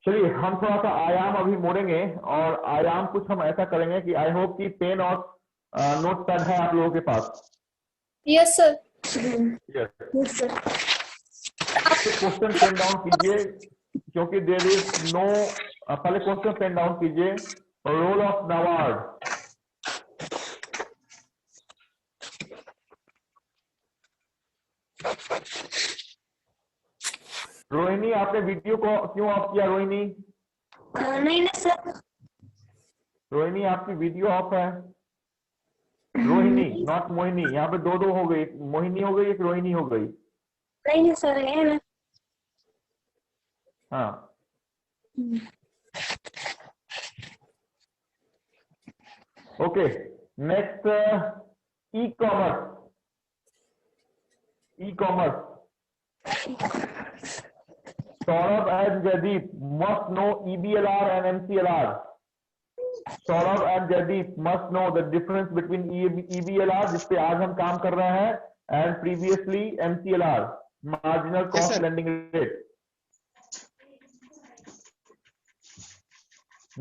चलिए हम थोड़ा सा आयाम अभी मोड़ेंगे और आयाम कुछ हम ऐसा करेंगे कि आई होप कि पेन और नोट पैड है आप लोगों के पास। Yes sir. Yes sir. Question pen down कीजिए क्योंकि देयर इज नो, पहले क्वेश्चन पेन डाउन कीजिए। Role of NABARD. रोहिणी आपने वीडियो को क्यों ऑफ किया रोहिणी? नहीं ना सर। रोहिणी आपकी वीडियो ऑफ है। रोहिणी नॉट मोहिनी, यहाँ पे दो दो हो गई, मोहिनी हो गई एक रोहिणी हो गई। नहीं ना सर है ना। हाँ okay next e commerce. E commerce Saurabh and Jaideep must know EBLR and MCLR. Saurabh and Jaideep must know the difference between EBLR जिसपे आज हम काम कर रहे हैं and previously MCLR, marginal cost lending rate.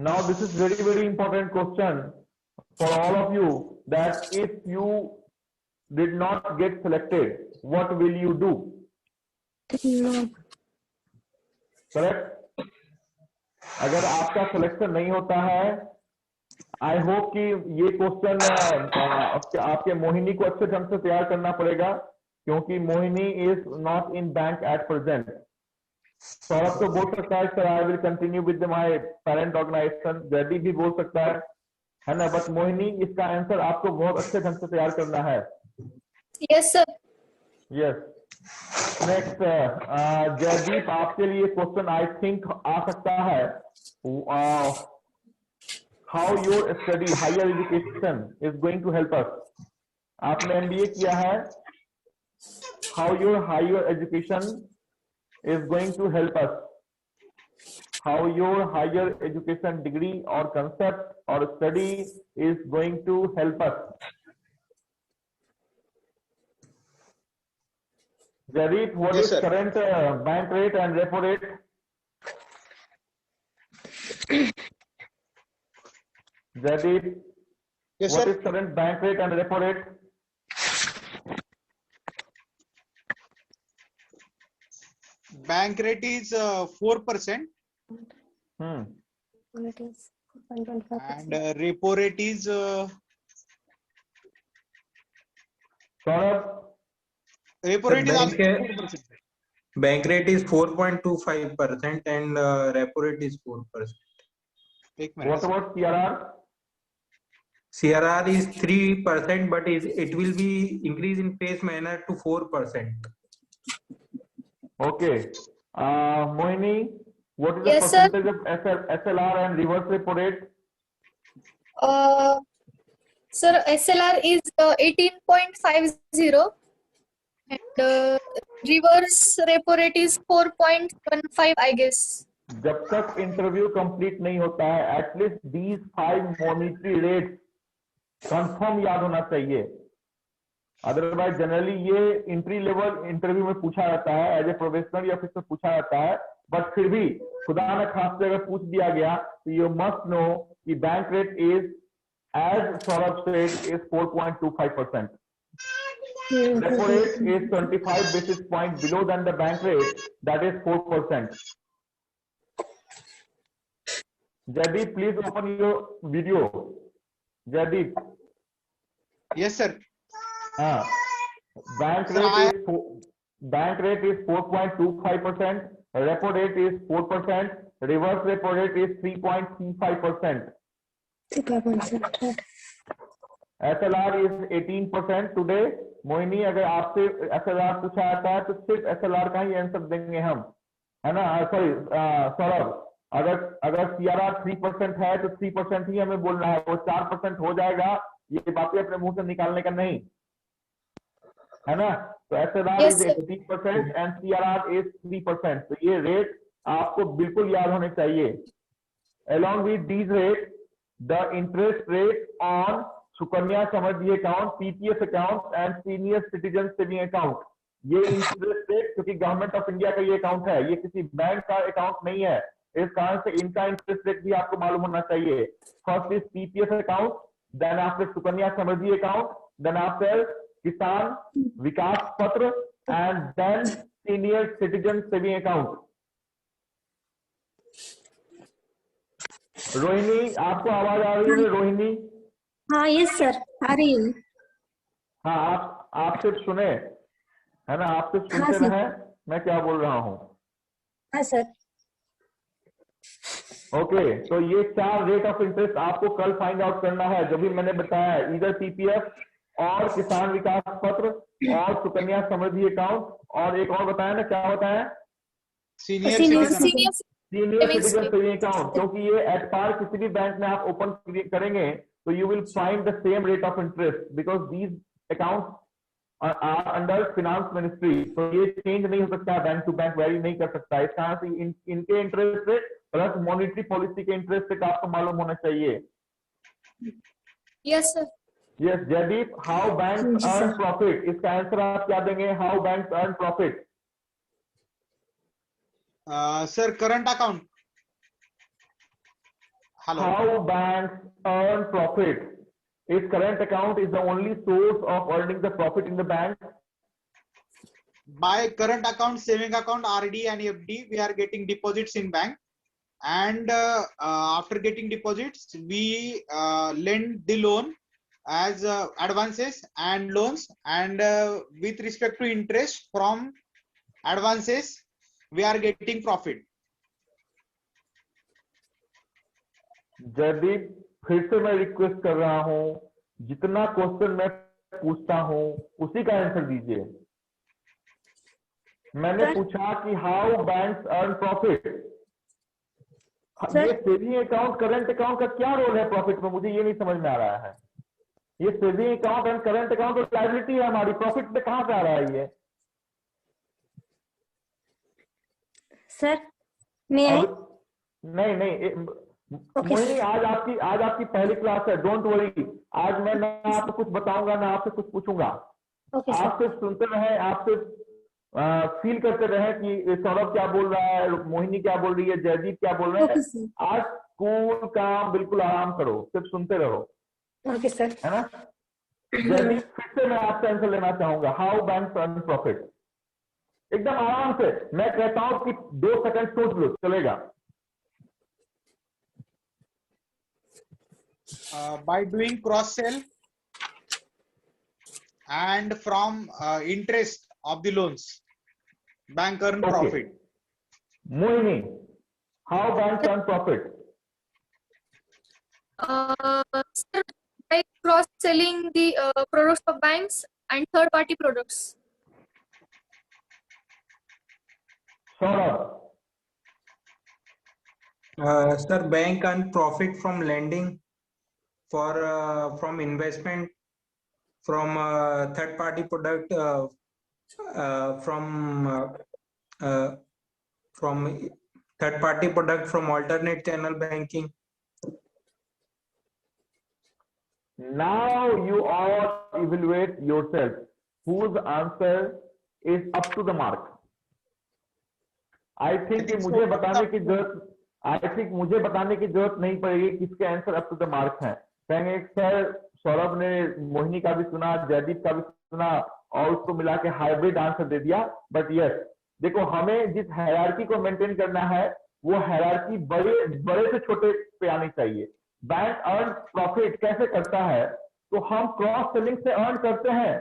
Now this is very important question for all of you, that if you did not get selected, what will you do? Correct. अगर आपका selection नहीं होता है, आई होप कि ये question आपके मोहिनी को अच्छे ढंग से तैयार करना पड़ेगा क्योंकि Mohini is not in bank at present. Saurabh तो बोल सकता है sir I will continue with my parent organisation, Jaideep भी बोल सकता है ना, बट मोहिनी इसका आंसर आपको बहुत अच्छे ढंग से तैयार करना है। Yes sir. Yes next Jaideep आपके लिए क्वेश्चन आई थिंक आ सकता है, how your study higher education is going to help us. आपने एमबीए किया है, how your higher education is going to help us, how your higher education degree और concept और study is going to help us. Jaideep, what is current bank rate and repo rate? Jaideep, what is current bank rate and repo rate? Bank rate is 4%. And repo rate is Saurabh? Repo rate is also 4%. Bank rate is 4.25% and repo rate is 4%. What about CRR? CRR is 3%, but it will be increased in phase manner to 4%. Okay. Mohini, what is the Yes, percentage of SLR and reverse repo rate? Sir, SLR is 18.50 and reverse repo rate is 4.15, I guess. जब तक interview complete नहीं होता है at least these 5 monetary rates confirm याद होना चाहिए। Otherwise generally ये entry level interview में पूछा जाता है, एज ए प्रोफेशनल या ऑफिसर पूछा जाता है, बट फिर भी खुदा न खास्ते अगर पूछ दिया गया तो यू मस्ट नो कि bank rate is as Saurabh said is 4.25%. Repo rate is 25 basis point below than the bank rate, that is 4%. Jaideep, please open your video. Jaideep. Yes, sir. Bank rate is 4.25%. Repo rate is 4%. Reverse repo rate is 3.35%. SLR is 18% today. Mohini, अगर आपसे SLR पूछा जाता है तो सिर्फ SLR का ही answer देंगे हम, है ना? सॉरी सौरभ, अगर CRR 3% है तो 3% ही हमें बोलना है, वो 4% हो जाएगा, ये बातें अपने मुंह से निकालने का नहीं, है ना? तो SLR is 18% and CRR is 3%. तो ये रेट आपको बिल्कुल याद होने चाहिए। Along with these rates, the interest rate on Sukanya Samriddhi account, PPF account and senior citizen saving account, ये इंटरेस्ट रेट क्योंकि गवर्नमेंट ऑफ इंडिया का ये अकाउंट है, ये किसी बैंक का अकाउंट नहीं है, इस कारण से इनका इंटरेस्ट रेट भी आपको मालूम होना चाहिए. First is PPF account, then after Sukanya Samriddhi account, then after Kisan Vikas Patra, and then senior citizen saving account. Rohini, आपको आवाज आ रही है रोहिणी? हाँ यस सर, आ रही है. हाँ, आप सिर्फ सुने, है ना, आप सिर्फ हाँ सुनते सर. रहे मैं क्या बोल रहा हूँ. हाँ सर. ओके, तो ये 4 रेट ऑफ इंटरेस्ट आपको कल फाइंड आउट करना है, जो भी मैंने बताया, इधर पीपीएफ और किसान विकास पत्र और सुकन्या समृद्धि अकाउंट, और एक और बताया ना, क्या बताया? Senior Senior citizen. Senior senior Savings citizen saving account, क्योंकि ये एट पार किसी भी बैंक में आप ओपन करेंगे तो you will find the same rate of interest, because these account are under finance ministry. तो ये चेंज नहीं हो सकता, बैंक टू बैंक वेरी नहीं कर सकता. इस कारण से इनके interest rate plus monetary policy के इंटरेस्ट रेट आपको मालूम होना चाहिए. Yes, sir. Yes Jaideep, how bank जी, अर्न सर. प्रॉफिट, इसका आंसर आप क्या देंगे? How bank earn profit? Sir, current account. Hello. How banks earn profit? Is current account is the only source of earning the profit in the bank? By current account, saving account, RD and FD, we are getting deposits in bank. And after getting deposits, we lend the loan as advances and loans. And with respect to interest from advances, we are getting profit. Jaideep, फिर से मैं request कर रहा हूं, जितना question मैं पूछता हूं उसी का आंसर दीजिए. मैंने सर? पूछा कि how banks earn profit. Sir? ये सेविंग अकाउंट करंट अकाउंट का क्या रोल है प्रॉफिट में? मुझे ये नहीं समझ में आ रहा है. ये saving account and current account तो लायबिलिटी है हमारी, प्रॉफिट में कहां से आ रहा है ये? सर मैं आई. नहीं नहीं, मोहिनी, आज आपकी पहली क्लास है, डोंट वरी. आज मैं ना आपको कुछ बताऊंगा ना आपसे कुछ पूछूंगा. ओके आप सर. सिर्फ सुनते रहे, आप सिर्फ फील करते रहे कि सौरभ क्या बोल रहा है, मोहिनी क्या बोल रही है, जयदीप क्या बोल रहे ओके हैं. सर. आज कूल काम बिल्कुल आराम करो, सिर्फ सुनते रहो, ओके सर. है ना. जयदीप, फिर से मैं आपसे आंसर लेना चाहूंगा, हाउ बैंक अर्न प्रॉफिट. एकदम आराम से, मैं कहता हूं कि 2 सेकंड सोच लो, चलेगा. By doing cross sell and from interest of the loans, bank earn Okay. profit. Mohini, how banks earn profit? Sir, by cross-selling the products of banks and third-party products. Saurabh, Sir, bank earn profit from lending, for from investment, from third party product, from third party product, from alternate channel banking. now you all evaluate yourself. Whose answer is up to the mark? I think कि मुझे बताने की जरूरत नहीं पड़ेगी किसके answer up to the mark हैं. कहेंगे सर सौरभ ने मोहिनी का भी सुना, जयदीप का भी सुना और उसको मिला के हाइब्रिड आंसर दे दिया. बट यस, देखो हमें जिस हायरार्की को मेंटेन करना है वो हायरार्की बड़े से छोटे पे आनी चाहिए. बैंक अर्न प्रॉफिट कैसे करता है? तो हम क्रॉस सेलिंग से अर्न करते हैं,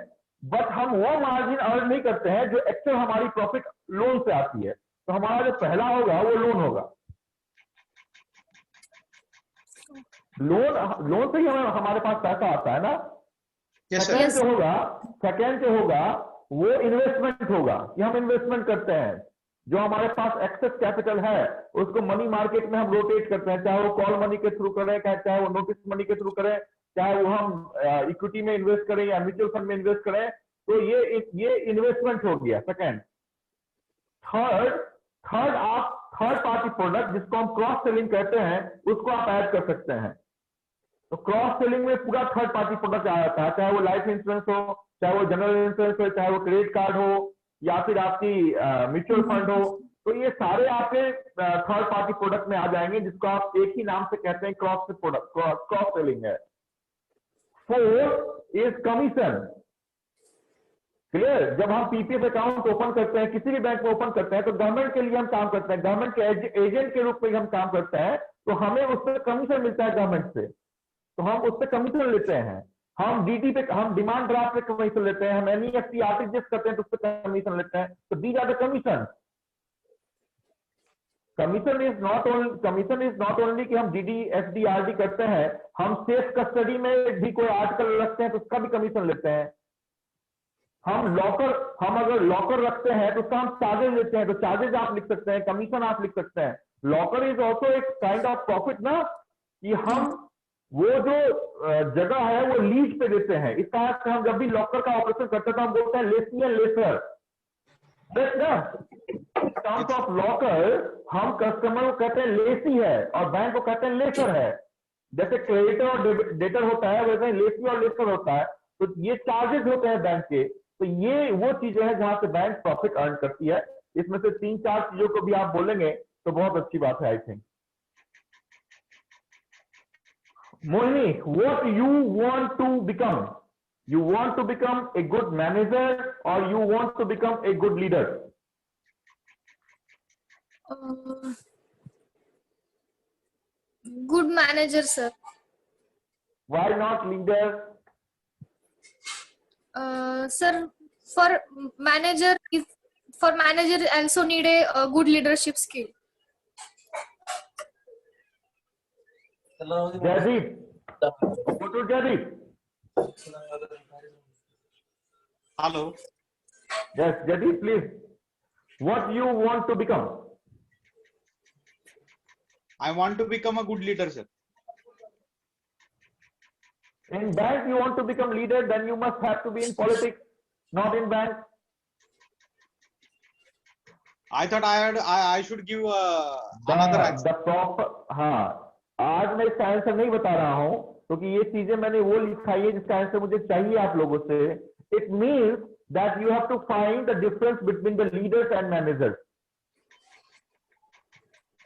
बट हम वो मार्जिन अर्न नहीं करते हैं जो एक्चुअल हमारी प्रॉफिट लोन से आती है. तो हमारा जो पहला होगा वो लोन होगा. लोन से ही हमारे पास पैसा आता है ना. Yes, sir. सेकेंड जो होगा वो इन्वेस्टमेंट होगा कि हम इन्वेस्टमेंट करते हैं. जो हमारे पास एक्सेस कैपिटल है उसको मनी मार्केट में हम रोटेट करते हैं, चाहे वो कॉल मनी के थ्रू करें, चाहे वो नोटिस मनी के थ्रू करें, चाहे वो हम इक्विटी में इन्वेस्ट करें या म्यूचुअल फंड में इन्वेस्ट करें. तो ये इन्वेस्टमेंट हो गया सेकेंड. थर्ड आप थर्ड पार्टी प्रोडक्ट जिसको हम क्रॉस सेलिंग कहते हैं उसको आप ऐड कर सकते हैं. तो क्रॉस सेलिंग में पूरा थर्ड पार्टी प्रोडक्ट आ जाता है, चाहे वो लाइफ इंश्योरेंस हो, चाहे वो जनरल इंश्योरेंस हो, चाहे वो क्रेडिट कार्ड हो, या फिर आपकी म्यूचुअल फंड हो, तो ये सारे आपके थर्ड पार्टी प्रोडक्ट में आ जाएंगे, जिसको आप एक ही नाम से कहते हैं क्रॉस प्रोडक्ट, क्रॉस सेलिंग है। Fourth is commission. क्लियर? जब हम पीपीएफ अकाउंट ओपन करते हैं, किसी भी बैंक में ओपन करते हैं, तो गवर्नमेंट के लिए हम काम करते हैं, गवर्नमेंट के एजेंट के रूप में हम काम करते हैं, तो हमें उस पर कमीशन मिलता है गवर्नमेंट से, तो हम उस पर कमीशन लेते हैं। हम डीटी पे, हम डिमांड ड्राफ्ट पे कमीशन लेते हैं, हम एनईएफटी आरटीजीएस करते हैं तो उस पर कमीशन लेते हैं। तो these are the commission. Commission is not only कि हम डीडी एफडी आरडी करते हैं, हम सेफ कस्टडी में भी कोई आर्टिकल रखते हैं तो उसका भी कमीशन लेते हैं। हम अगर लॉकर रखते हैं तो उसका हम चार्जेस लेते हैं, तो चार्जेस आप लिख सकते हैं, कमीशन आप लिख सकते हैं। लॉकर इज ऑल्सो एक काइंड ऑफ प्रॉफिट ना, कि हम वो जो जगह है वो लीज पे देते हैं। इस तरह से हम जब भी लॉकर का ऑपरेशन करते हैं तो हम बोलते हैं lessee and lessor. Terms of locker हम कस्टमर को कहते हैं लेसी है और बैंक को कहते हैं लेसर है। जैसे क्रेडिटर और डेटर होता है वैसे लेसी और लेसर होता है। तो ये चार्जेस होते हैं बैंक के। तो ये वो चीजें हैं जहां से बैंक प्रॉफिट अर्न करती है। इसमें से 3-4 चीजों को भी आप बोलेंगे तो बहुत अच्छी बात है, I think. Mohini, what you want to become? You want to become a good manager or you want to become a good leader? Good manager, sir. Why not leader? Sir, for manager also need a good leadership skill. Jaideep, go to Jaideep. Hello. Yes, Jaideep, please. What you want to become? I want to become a good leader, sir. In bank, you want to become leader, then you must have to be in politics, not in bank. I thought I should give another answer. The proper, हाँ, आज मैं इसका answer नहीं बता रहा हूं क्योंकि ये चीजें मैंने वो लिखाई है जिसका आंसर मुझे चाहिए आप लोगों से। It means that you have to find the difference between the leaders and managers.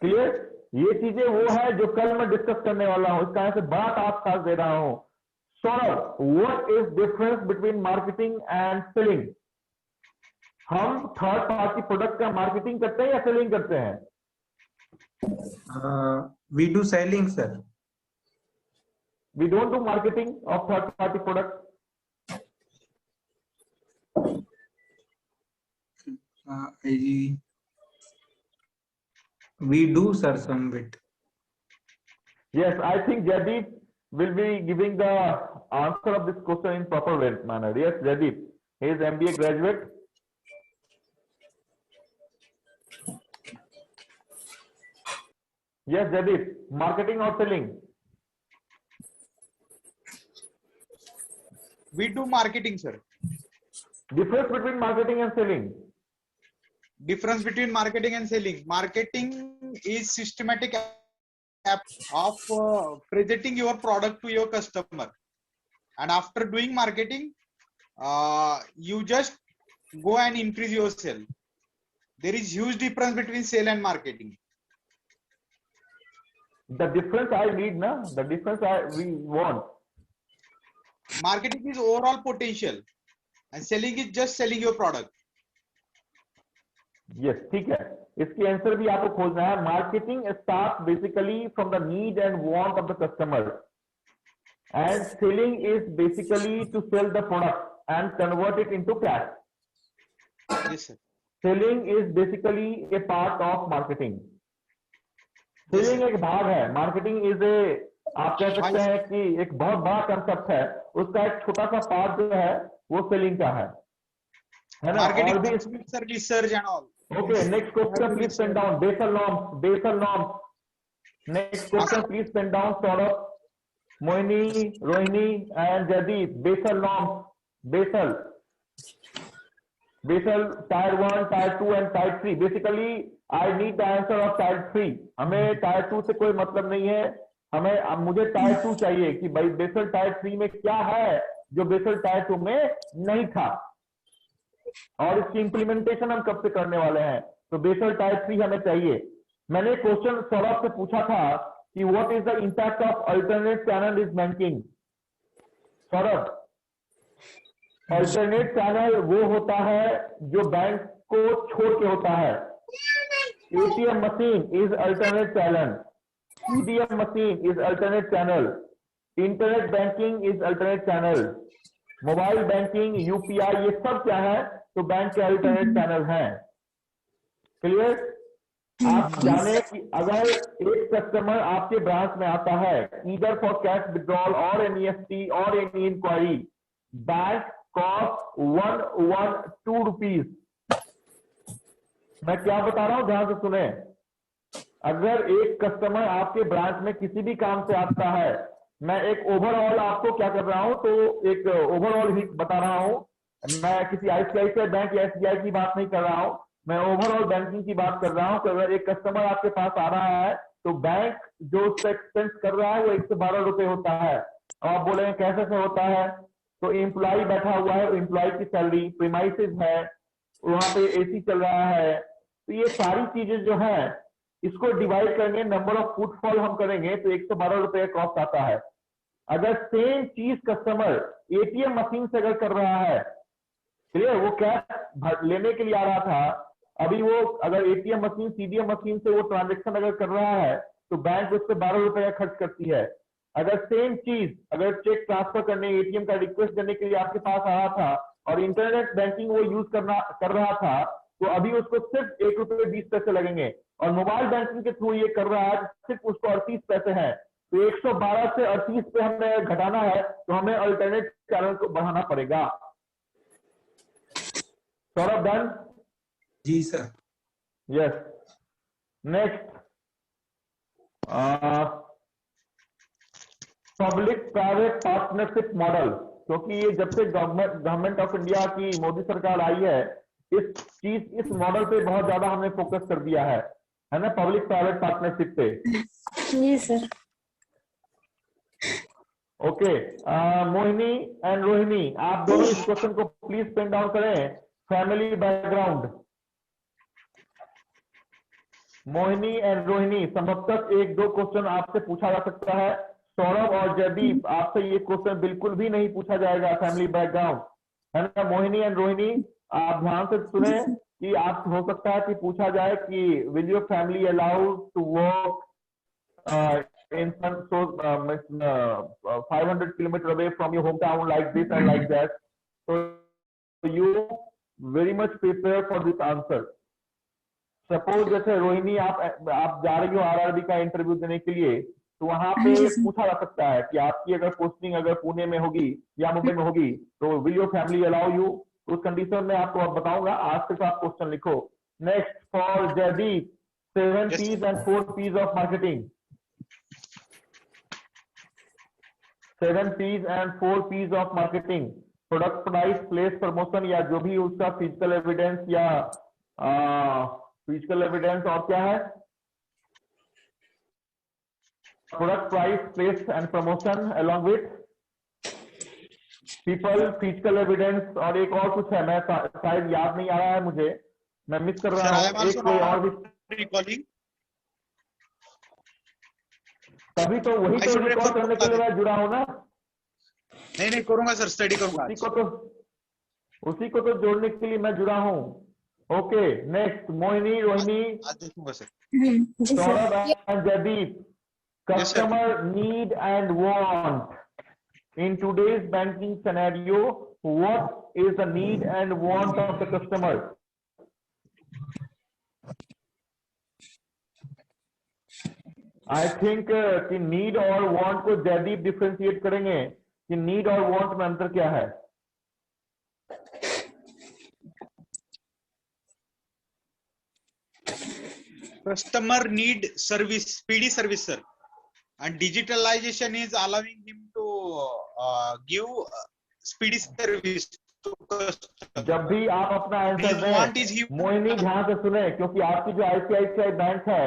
Clear? ये चीजें वो है जो कल मैं डिस्कस करने वाला हूं। इसका आंसर बात आप खास दे रहा हूं। Saurabh, what is difference between marketing and selling? हम थर्ड पार्टी प्रोडक्ट का मार्केटिंग करते हैं या सेलिंग करते हैं? We do selling, sir. We don't do marketing of third party products. We do, sir, some bit. Yes, I think Jaideep will be giving the answer of this question in proper manner. Yes, Jaideep, he is MBA graduate. Yes, Jaideep, marketing or selling? We do marketing, sir. Difference between marketing and selling? Difference between marketing and selling. Marketing is systematic app of presenting your product to your customer, and after doing marketing, you just go and increase your sale. There is huge difference between sale and marketing. The difference I need, na? The difference we want. Marketing is overall potential, and selling is just selling your product. Yes, ठीक है। इसकी answer भी आपको खोजना है। Marketing starts basically from the need and want of the customer, and selling is basically to sell the product and convert it into cash. Yes, sir. Selling is basically a part of marketing. Selling एक भाग है, marketing is a, आप कह सकते हैं कि एक बहुत बड़ा कंसेप्ट है, उसका एक छोटा सा पार्ट जो है वो सेलिंग का है ना? Marketing और भी is research and all. Okay, next question please pen down. Basal norms. Next question please pen down. Saurabh, Mohini, Rohini and Jaideep. Basal norms. Basal tier 1, tier 2 and tier 3. Basically I need the answer of tier 3. हमें tier 2 से कोई मतलब नहीं है। मुझे tier 2 चाहिए कि भाई बेसल tier 3 में क्या है जो बेसल tier 2 में नहीं था, और इसकी इंप्लीमेंटेशन हम कब से करने वाले हैं। तो बेसल टाइप 3 हमें चाहिए। मैंने क्वेश्चन सौरभ से पूछा था कि what is the impact of alternate channel is banking. Saurabh, alternate channel वो होता है जो बैंक को छोड़ के होता है। ATM machine is alternate channel, CDM machine is alternate channel, internet banking is alternate channel, mobile banking, UPI, ये सब क्या है, तो बैंक के अल्टरनेट चैनल हैं। क्लियर? आप जाने कि अगर एक कस्टमर आपके ब्रांच में आता है ईदर फॉर कैश विड्रॉल और NEFT और any enquiry, bank cost 112 rupees. मैं क्या बता रहा हूं, ध्यान से सुने। अगर एक कस्टमर आपके ब्रांच में किसी भी काम से आता है, मैं एक ओवरऑल आपको क्या कर रहा हूं, तो एक ओवरऑल हिट बता रहा हूं। मैं किसी ICICI बैंक या SBI की बात नहीं कर रहा हूं, मैं ओवरऑल बैंकिंग की बात कर रहा हूं। तो अगर एक कस्टमर आपके पास आ रहा है तो बैंक जो उससे एक्सपेंस कर रहा है वो 112 रुपए होता है। और आप बोलेंगे कैसे से होता है, तो एम्प्लॉय बैठा हुआ है, एम्प्लॉय की सैलरी, प्रीमाइसेस है, वहां पे AC चल रहा है, तो ये सारी चीजें जो है इसको डिवाइड करेंगे, नंबर ऑफ फुटफॉल हम करेंगे तो 112 रुपए का कॉस्ट आता है। अगर सेम चीज कस्टमर ATM मशीन से अगर कर रहा है, क्लियर, वो कैश लेने के लिए आ रहा था, अभी वो अगर ATM मशीन CDM मशीन से वो ट्रांजेक्शन अगर कर रहा है तो बैंक उस पर 12 रुपए का खर्च करती है। अगर सेम चीज अगर चेक ट्रांसफर करने, ATM का रिक्वेस्ट देने के लिए आपके पास आ रहा था और इंटरनेट बैंकिंग वो यूज कर रहा था, तो अभी उसको सिर्फ 1 रुपए 20 पैसे लगेंगे। और मोबाइल बैंकिंग के थ्रू ये कर रहा है, सिर्फ उसको 38 पैसे हैं। तो 112 से 38 पे हमें घटाना है, तो हमें अल्टरनेट चैनल को बढ़ाना पड़ेगा। सौरभ, डन? जी sir. Yes. Next, public private partnership model, क्योंकि ये जब से गवर्नमेंट ऑफ इंडिया की मोदी सरकार आई है, इस मॉडल पे बहुत ज्यादा हमने फोकस कर दिया है ना, पब्लिक प्राइवेट पार्टनरशिप पे। जी sir. Okay, Mohini and Rohini, आप दोनों इस क्वेश्चन को प्लीज पेन डाउन करें। Family background, Mohini and Rohini, संभवतः 1-2 क्वेश्चन आपसे पूछा जा सकता है। सौरभ और जयदीप, आपसे ये क्वेश्चन बिल्कुल भी नहीं पूछा जाएगा, फैमिली बैकग्राउंड, है ना। मोहिनी एंड रोहिणी, आप ध्यान से सुने कि आप हो सकता है कि पूछा जाए कि will your family allow to work in some 500 kilometers away from your hometown like this and like that, so you very much prepare for this answer. Suppose जैसे रोहिणी आप जा रही हो RRB का इंटरव्यू देने के लिए, तो वहां पे पूछा जा सकता है कि आपकी अगर पोस्टिंग अगर पुणे में होगी या मुंबई में होगी तो will your family allow you. उस कंडीशन में आपको अब बताऊंगा, आज तक आप क्वेश्चन लिखो। Next, for Jaideep, 7 P's and 4 P's of marketing। 7 P's and 4 P's of marketing, product, price, place, promotion, या जो भी उसका फिजिकल एविडेंस या फिजिकल एविडेंस, और क्या है, product, price, place and promotion along with people, physical evidence, और एक और कुछ है, मैं शायद याद नहीं आ रहा है मुझे, मैं मिस कर रहा हूँ, एक कोई और भी। तभी तो वही तो रिकॉर्ड करने के लिए मैं जुड़ा हूं ना। नहीं करूंगा सर, स्टडी करूंगा। उसी को तो जोड़ने के लिए मैं जुड़ा हूं। Okay, next, Mohini, Rohini, Saurabh and Jaideep, customer need and want in today's banking scenario, what is the need and want of the customer? I think कि नीड और वांट को जयदीप डिफरेंशिएट करेंगे कि नीड और वांट में अंतर क्या है। Customer need service, speedy service, sir, and digitalization is allowing him to give speedy service to customer. जब भी आप अपना आंसर दें, मोहिनी ध्यान से सुने, क्योंकि आपकी जो ICICI बैंक है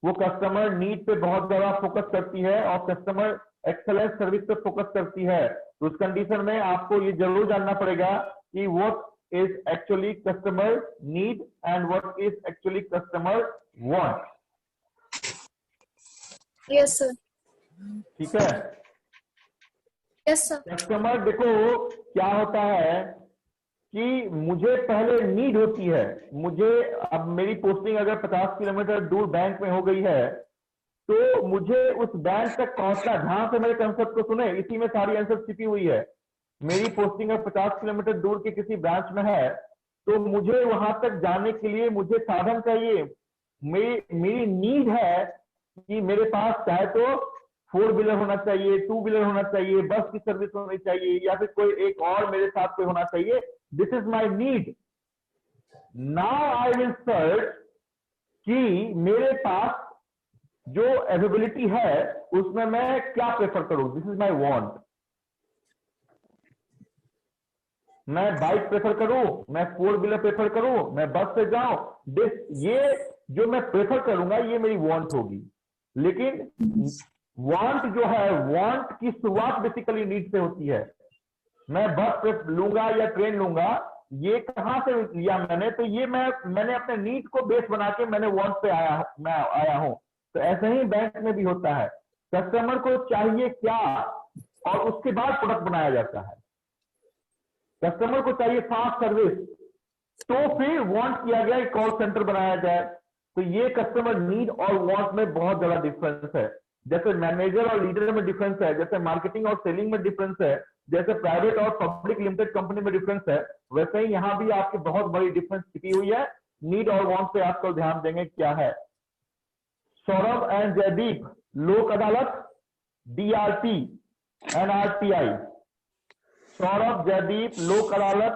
वो कस्टमर नीड पे बहुत ज्यादा फोकस करती है और कस्टमर एक्सेलेंस सर्विस पे फोकस करती है। तो उस कंडीशन में आपको ये जरूर जानना पड़ेगा कि what is actually customer need and what is actually customer want. Yes, sir. ठीक है, Yes, sir. कस्टमर देखो क्या होता है कि मुझे पहले नीड होती है, मुझे अब मेरी पोस्टिंग अगर 50 किलोमीटर दूर बैंक में हो गई है तो मुझे उस बैंक तक पहुंचना, ध्यान से मेरे कंसेप्ट को सुने, इसी में सारी आंसर छिपी हुई है। मेरी पोस्टिंग अब 50 किलोमीटर दूर के किसी ब्रांच में है तो मुझे वहां तक जाने के लिए मुझे साधन चाहिए। मेरी नीड है कि मेरे पास चाहे तो 4 व्हीलर होना चाहिए, 2 व्हीलर होना चाहिए, बस की सर्विस होनी चाहिए या फिर कोई एक और मेरे साथ कोई होना चाहिए। This is my need. Now I will search कि मेरे पास जो अवेलेबिलिटी है उसमें मैं क्या प्रेफर करूं। This is my want. मैं बाइक प्रेफर करूं, मैं 4 व्हीलर प्रेफर करूं, मैं बस से जाऊं, ये जो मैं प्रेफर करूंगा ये मेरी वांट होगी। लेकिन वांट जो है, वांट की शुरुआत बेसिकली नीड से होती है। मैं बस लूंगा या ट्रेन लूंगा, ये कहां से लिया मैंने, तो ये मैंने अपने नीड को बेस बना के मैंने वांट पे आया हूं। तो ऐसे ही बैंक में भी होता है, कस्टमर को चाहिए क्या और उसके बाद प्रोडक्ट बनाया जाता है। कस्टमर को चाहिए फास्ट सर्विस, तो फिर वांट किया गया कॉल सेंटर बनाया जाए। तो ये कस्टमर नीड और वांट में बहुत ज्यादा डिफरेंस है। जैसे मैनेजर और लीडर में डिफरेंस है, जैसे मार्केटिंग और सेलिंग में डिफरेंस है, जैसे प्राइवेट और पब्लिक लिमिटेड कंपनी में डिफरेंस है, वैसे ही यहां भी आपकी बहुत बड़ी डिफरेंस छिपी हुई है। नीड और वांट पे आजकल ध्यान देंगे क्या है। Saurabh and Jaideep, Lok Adalat, DRT and RTI। Saurabh, Jaideep, Lok Adalat,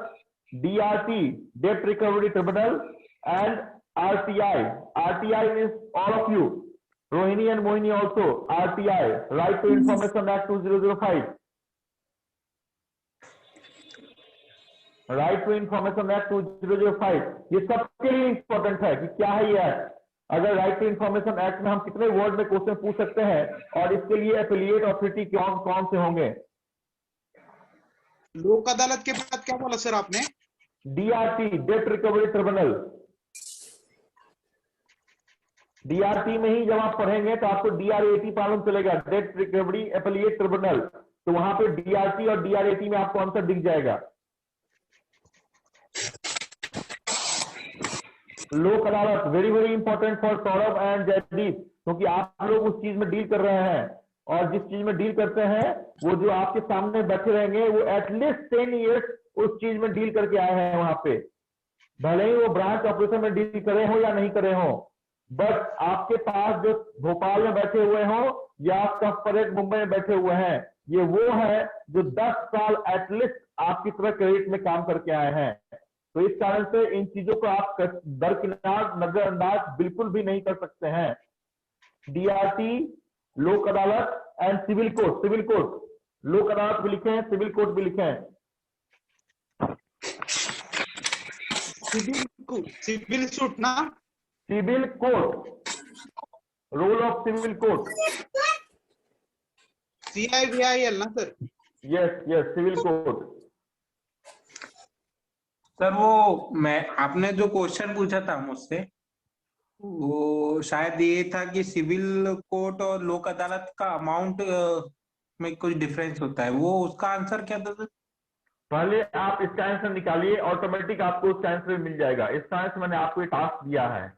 DRT, debt recovery tribunal and RTI. RTI is all of you. Rohini and Mohini also. RTI, Right to Information Act 2005. Right to Information Act 2005. ये सबके लिए इंपॉर्टेंट है कि क्या है ये एक्ट। अगर राइट टू इंफॉर्मेशन एक्ट में हम कितने वर्ड में क्वेश्चन पूछ सकते हैं और इसके लिए एफिलिएट अथॉरिटी कौन से होंगे। लोक अदालत के बाद क्या बोला सर आपने? DRT, debt recovery tribunal. DRT में ही जब आप पढ़ेंगे तो आपको DRAT मालूम चलेगा, डेट रिकवरी एफिलिएट ट्रिब्यूनल। तो वहां पे DRT और DRAT में आपको आंसर दिख जाएगा। Lok Adalat very very important for Saurabh and Jaideep, क्योंकि आप लोग उस चीज में डील कर रहे हैं और जिस चीज में डील करते हैं वो जो आपके सामने बैठे रहेंगे वो एटलीस्ट 10 ईयर्स उस चीज में डील करके आए हैं वहां पे। भले ही वो ब्रांच ऑपरेशन में डील करे हो या नहीं करे हो, बट आपके पास जो भोपाल में बैठे हुए हो या कॉर्पोरेट मुंबई में बैठे हुए हैं, ये वो है जो 10 साल एटलीस्ट आपकी तरह क्रेडिट में काम करके आए हैं। तो इस कारण से इन चीजों को आप दरकिनार नजरअंदाज बिल्कुल भी नहीं कर सकते हैं। DRT, Lok Adalat and civil court. Civil court, Lok Adalat भी लिखे हैं, सिविल कोर्ट भी लिखे हैं। सिविल सूट ना, civil court, role of civil court, CIVIL ना sir? Yes yes, civil court. Sir वो आपने जो क्वेश्चन पूछा था मुझसे, वो शायद ये था कि सिविल कोर्ट और लोक अदालत का अमाउंट में कुछ डिफरेंस होता है, वो उसका आंसर क्या था सर? पहले आप इसका आंसर निकालिए, ऑटोमेटिक आपको उसका आंसर मिल जाएगा। इसका आंसर मैंने आपको एक टास्क दिया है,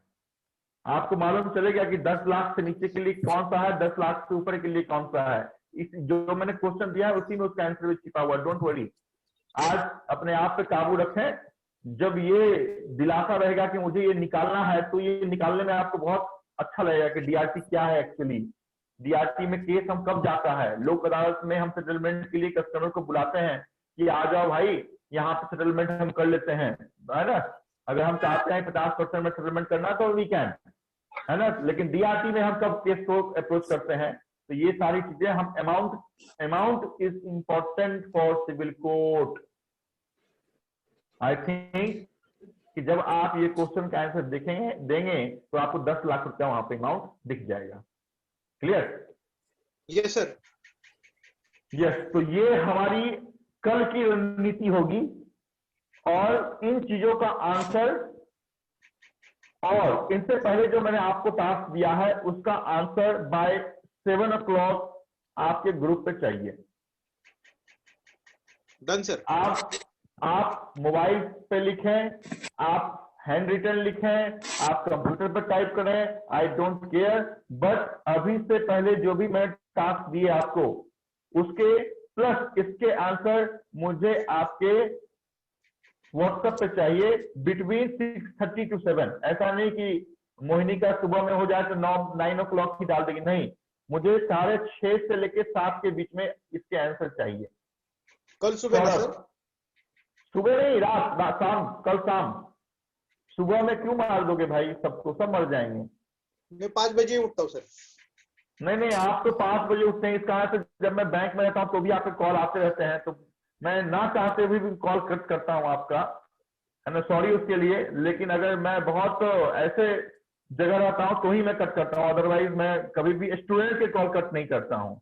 आपको मालूम चलेगा कि 10 लाख से नीचे के लिए कौन सा है, 10 लाख से ऊपर के लिए कौन सा है। इस जो मैंने क्वेश्चन दिया है उसी में उसका आंसर भी छिपा हुआ। डोंट वरी, आज अपने आप पे काबू रखें। जब ये दिलासा रहेगा कि मुझे ये निकालना है तो ये निकालने में आपको बहुत अच्छा लगेगा कि DRT क्या है एक्चुअली। DRT में केस हम कब जाता है, लोक अदालत में हम सेटलमेंट के लिए कस्टमर को बुलाते हैं कि आ जाओ भाई यहाँ पे सेटलमेंट हम कर लेते हैं, है ना। अगर हम चाहते हैं 50% में सेटलमेंट करना तो वी कैन, है ना। लेकिन DRT में हम कब केस को अप्रोच करते हैं, तो ये सारी चीजें हम amount is important for civil court. I think कि जब आप ये क्वेश्चन का आंसर देंगे तो आपको 10 लाख रुपया वहां पे अमाउंट दिख जाएगा। क्लियर? Yes sir. यस, तो ये हमारी कल की रणनीति होगी और इन चीजों का आंसर, और इनसे पहले जो मैंने आपको टास्क दिया है उसका आंसर बाय 7 o'clock आपके ग्रुप पे चाहिए। Done sir. आप मोबाइल पे लिखें, आप हैंड रिटन लिखें, आप कंप्यूटर पर टाइप करें, आई डोंट केयर, बट अभी से पहले जो भी मैं टास्क दिए आपको उसके प्लस इसके आंसर मुझे आपके व्हाट्सएप पे चाहिए बिटवीन 6:30 to 7। ऐसा नहीं कि मोहिनी का सुबह में हो जाए तो 9 o'clock ही डाल देगी, नहीं, मुझे 6:30 से लेके 7 के बीच में इसके आंसर चाहिए। कल सुबह ना सर? सुबह नहीं, रात शाम, कल शाम। सुबह में क्यों मार दोगे भाई सबको, सब मर जाएंगे। मैं 5 बजे ही उठता हूँ सर। नहीं, आप तो 5 बजे उठते हैं, इसका से जब मैं बैंक में रहता हूँ तो भी आपके कॉल आते रहते हैं, तो मैं ना चाहते हुए भी कॉल कट करता हूँ आपका, है ना, सॉरी उसके लिए। लेकिन अगर मैं बहुत ऐसे जगह रहता हूँ तो ही मैं कट करता हूँ, अदरवाइज मैं कभी भी स्टूडेंट के कॉल कट नहीं करता हूँ।